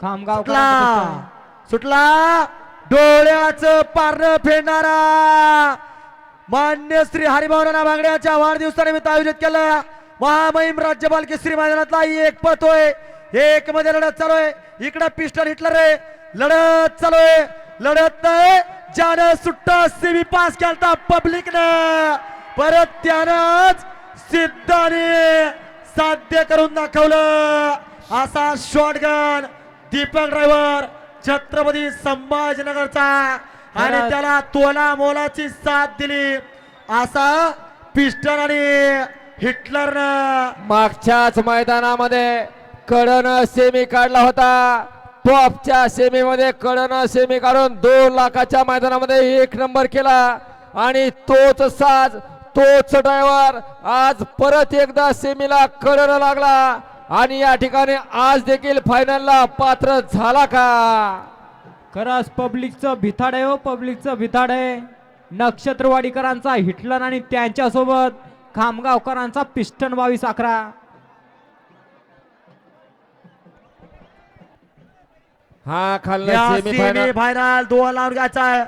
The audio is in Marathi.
खामगाव सुटला डोळ्याचं पारणं फेडणारा मान्य श्री हरिभावना बांगड्याच्या वाढदिवसानिमित्त आयोजित केलं महामहिम राज्यपाल केसरी मैदानातला एक पळतोय एक मध्ये लढत चालू आहे इकडे पिस्टन हिटलर आहे लढत चालू आहे लढत ज्यानं सुट्टा सेमी पास केलता पब्लिक न परत त्यानंच सिद्धाने साध्य करून दाखवलं असा शॉटगन दीपक ड्रायव्हर छत्रपती संभाजीनगरचा आणि त्याला तोला मोलाची साथ दिली असा पिस्टन आणि हिटलर मागच्याच मैदानामध्ये कडन सेमी काढला होता टॉपच्या सेमी मध्ये कडन सेमी काढून 2 लाखाच्या मैदानामध्ये 1 नंबर केला आणि तोच साज तोच ड्रायव्हर आज परत एकदा सेमीला कडन लागला आणि या ठिकाणी आज देखील फायनलला पात्र झाला का खरंच पब्लिकचं भिताड आहे हो पब्लिकचं भिताड आहे नक्षत्रवाडीकरांचा हिटलर आणि त्यांच्या सोबत खामगावकरांचा पिस्टन 22-11 हा खाल्ला सेमी फायनल 2 लावून घ्यायचा